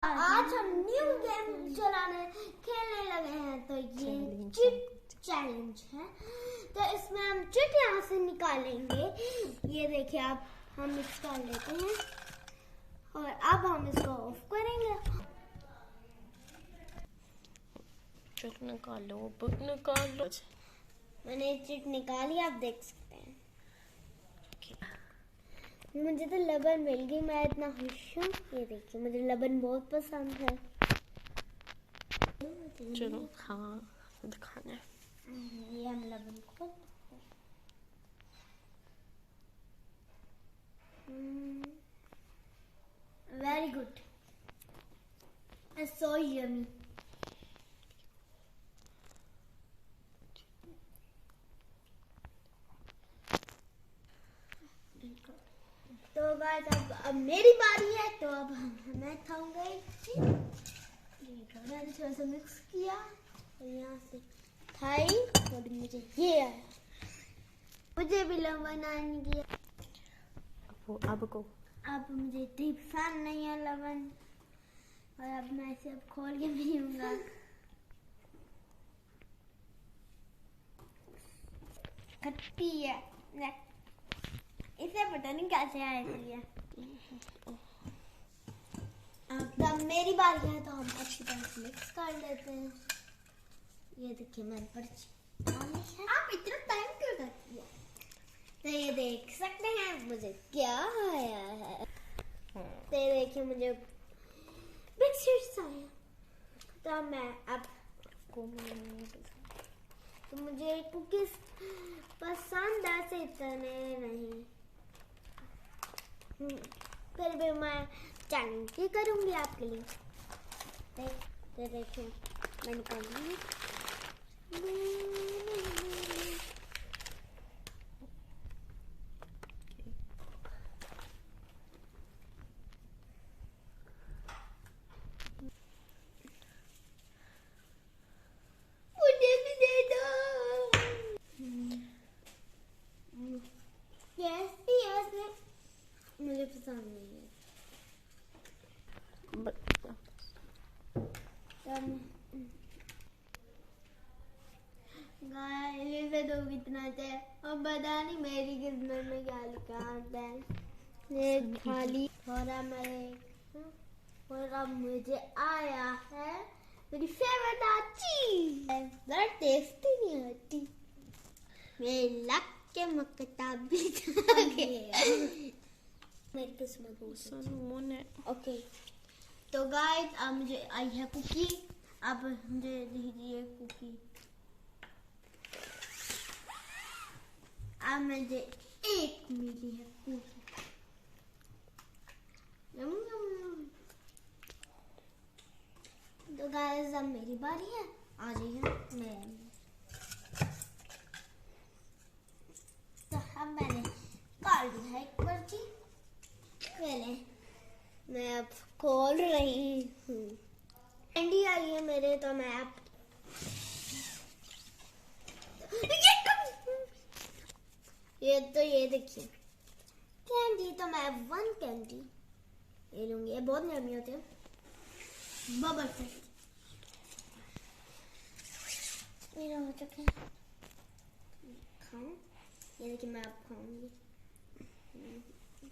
आज हम new game खेलने लगे हैं। तो ये चिट चैलेंज है। तो इसमें हम चिट यहाँ से निकालेंगे। ये देखिए आप, हम निकाल लेते हैं और अब हम इसको ऑफ करेंगे। चिट निकालो, बुक निकालो। मैंने चिट निकाली, आप देख सकते हैं। मुझे तो लबन मिल गई, मैं इतना खुश हूँ। ये देखिए, मुझे लबन बहुत पसंद है। चलो हाँ दिखाना है। ये हम लबन को वेरी गुड, सो यमी। तो गाइस अब मेरी बारी है। तो अब मैं खाऊंगा थोड़ा सा मिक्स किया और यहाँ से खाई और मुझे ये आया। मुझे भी लवन आने की। अब मुझे इतनी पसंद नहीं है लवन, और अब मैं इसे अब खोल के पीऊंगा। खट्टी है, इसे पता नहीं कैसे आया इसलिए। अब मेरी बारी है, तो हम अच्छी तरह से मिक्स कर लेते हैं। ये देखिए मेरे पर्ची। आप इतना टाइम क्यों करती है? तो ये देख सकते हैं मुझे क्या आया है। तो ये देखिए मुझे बिस्किट्स आया। तो मैं अब तो मुझे कुकीज पसंद ऐसे इतने नहीं, फिर भी मैं चैलेंज ही करूंगी आपके लिए। देखिए मैं निकालूंगी। मुझे भी दे दो। मुझे पसंद नहीं है। गाइस तो कितना है, अब पता नहीं मेरी किस्मत में क्या लिखा आता है। ये खाली थोड़ा और अब मुझे आया है मेरी फेवरेट चीज। जरा टेस्टी नहीं होती। मेरे लक के मुताबिक मेरी किस्मत ओके। तो गाइस अब मुझे आई है कुकी। अब मुझे दीजिए कुकी। अब मुझे एक मिली है कुकी। तो गाइस अब मेरी बारी है। आ जाइए मैं। तो अब मैंने काट दी है एक पर्ची। पहले मैं अब खोल रही हूँ। कैंडी आई है मेरे, तो मैं अब ये देखिए कैंडी। तो मैं 1 कैंडी ले लूंगी। ये बहुत यम्मी होते हैं। बबल फेस्ट मेरा हो चुका है। खाऊं? ये देखिए मैं अब खाऊंगी।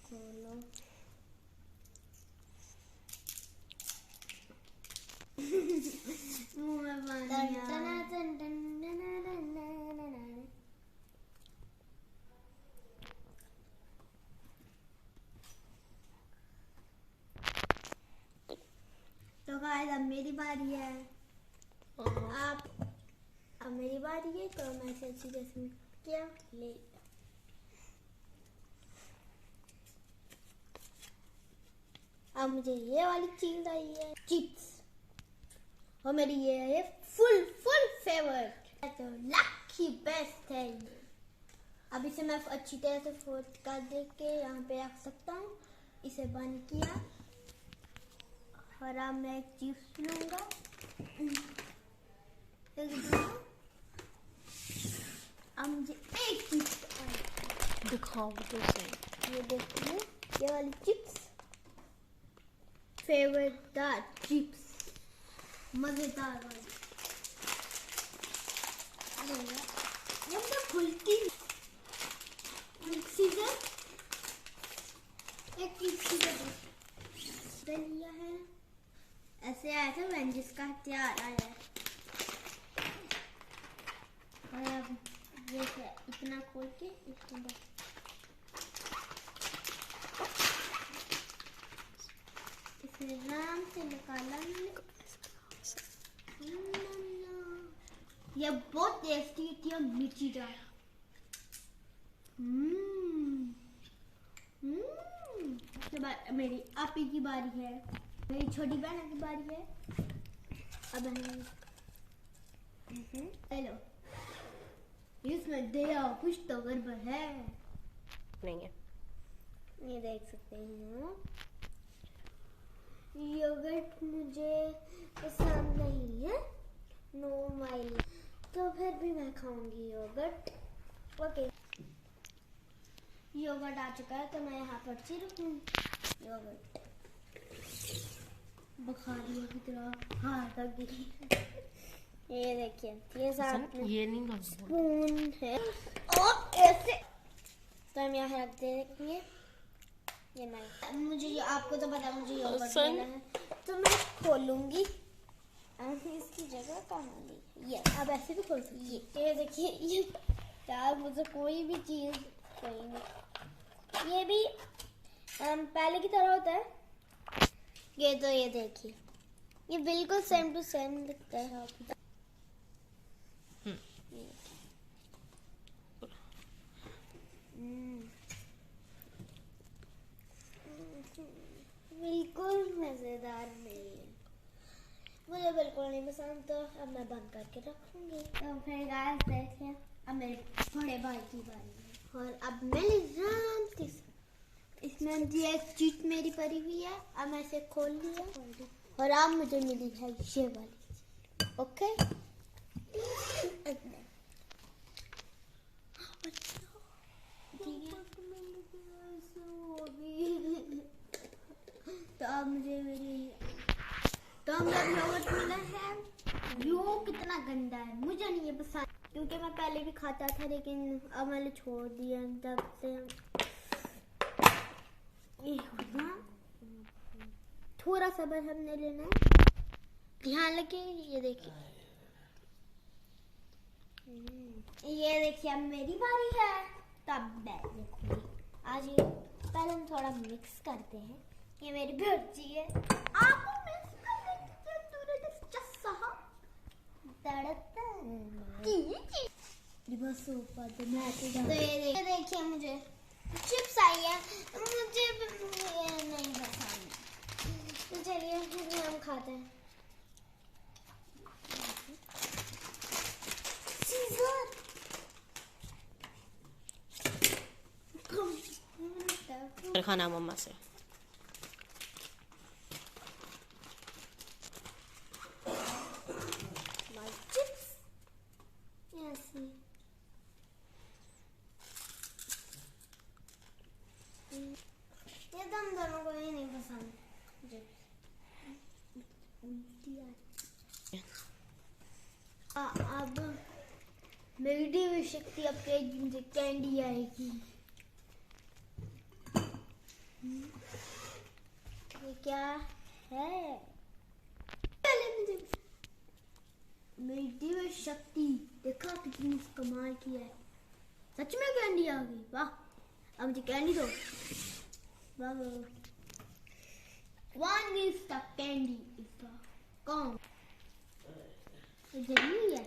खोलो। मुंह में पानी आ रहा है। तो गाइस अब मेरी बारी है। अब मेरी बारी है, तो मैं इसे अच्छी तरह से क्या ले। अब मुझे ये वाली चीज आई है चिप्स, और मेरी ये है फुल फेवरेट। तो लकी बेस्ट है ये। अब इसे मैं अच्छी तरह से फोल्ड कर दे के यहाँ पे रख सकता हूँ। इसे बंद किया और अब मैं एक चिप्स लूंगा। अब मुझे एक चिप्स दिखाओ तो सही। ये देखिए ये वाली चिप्स। फेवरेट चिप्स, मजेदार वाली। ये तो खुलती सीजर, एक सीजर लिया है। ऐसे आया था वेंजिस का हथियार आया है। और अब जैसे इतना खोल के इसको आराम से निकाला ये बहुत टेस्टी थी और मिर्ची डाल। उसके बाद मेरी आपी की बारी है, मेरी छोटी बहन की बारी है। अब हेलो, इसमें दया कुछ तो गड़बड़ है। नहीं है। ये देख सकते हैं, योगर्ट मुझे पसंद नहीं है, नो माइल, तो फिर भी मैं खाऊंगी योगर्ट। ओके, योगर्ट आ चुका है तो मैं यहाँ पर रखूंगी योगर्ट। बुखारियों की तरह हाथ तक गिरी। ये देखिए, ये साथ में ये नहीं स्पून है और ऐसे तो हम यहाँ रख देंगे। ये मैं मुझे आपको तो पता, मुझे योगर्ट लेना है तो मैं खोलूंगी। इसकी जगह कहाँ ली? ये अब ऐसे भी खोल सकती है। ये देखिए, ये यार मुझे कोई भी चीज कोई नहीं, ये भी पहले की तरह होता है। ये तो ये देखिए, ये बिल्कुल सेम टू सेम दिखता है। बिल्कुल मजेदार नहीं है, मुझे बिल्कुल नहीं पसंद, तो अब मैं बंद करके रखूंगी। तो फिर गाइस देखिए, अब मेरे बड़े भाई की बारी है और अब मैं जानती इसमें ये चीज मेरी पड़ी हुई है। अब मैं इसे खोल लिया और अब मुझे मिली है ये वाली। ओके, तो अब मुझे मेरी योगर्ट मिला है। यो कितना गंदा है, मुझे नहीं ये पसंद, क्योंकि मैं पहले भी खाता था लेकिन अब मैंने छोड़ दिया तब से। ये थोड़ा सा बस हमने लेना है, ध्यान लगे। ये देखिए, ये देखिए अब मेरी बारी है, तब मैं देखूंगी। आज ये पहले हम थोड़ा मिक्स करते हैं। ये मेरी भर्जी है, आपको मिक्स करने की जरूरत है। बस ऊपर तो ये देखिए, मुझे चिप्स आई है, मुझे ये नहीं पसंद, तो चलिए फिर हम खाते हैं। खाना मम्मा से। ये तो हम दोनों को ही नहीं पसंद। अब मेरी शक्ति अब मुझे कैंडी आएगी। ये क्या है? पहले मुझे मेरी शक्ति देखा कितनी कमाल की है, सच में कैंडी आ गई। वाह, अब मुझे कैंडी दो। वाह, one is the candy is the gone। ये जरूरी है।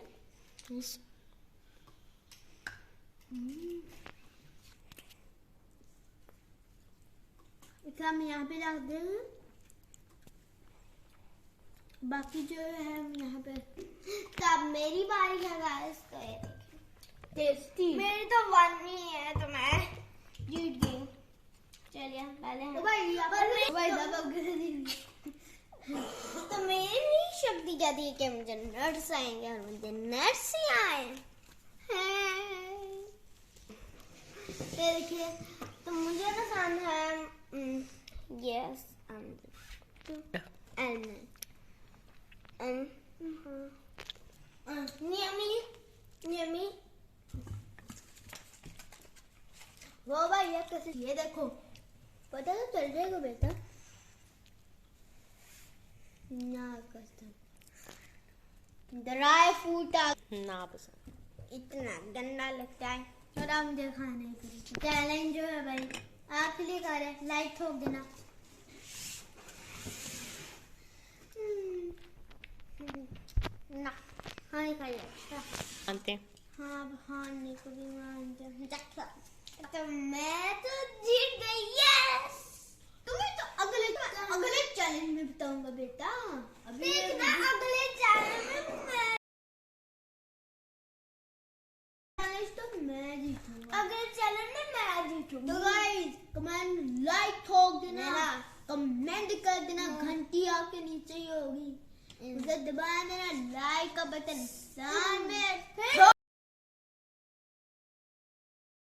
इसे हम यहाँ पे रख देंगे, बाकी जो है हम यहाँ पे। तब मेरी बारी है गाइस, तो ये देखिए टेस्टी। मेरी तो वन ही है तो मैं जीत गई। चलिए पहले तो मेरी शक्ति कहती है कि मुझे नट्स आएंगे और मुझे नट्स ही आए हैं। देखिए, तो मुझे पसंद है यस Yummy. वो भाई ये कैसे, ये देखो पता तो चल जाएगा बेटा ना। कसम ड्राई फ्रूट ना पसंद। इतना गंदा लगता है। थोड़ा मुझे खाना ही करें। चैलेंज जो है भाई आपके लिए कर रहे हैं, लाइक ठोक देना। ना हाँ ही खाइए। मानते हैं। हाँ खाने को भी मानते हैं। तो मैं तो जीत गई। यस तुम्हें तो अगले चैलेंज में बताऊंगा बेटा। अभी देखना अगले चैलेंज में मैं जीतूंगा। अगले चैलेंज में मैं जीतूंगा। तो गाइस कमेंट लाइक ठोक देना, कमेंट कर देना, घंटी आपके नीचे ही होगी, उसे दबा देना, लाइक का बटन सामने।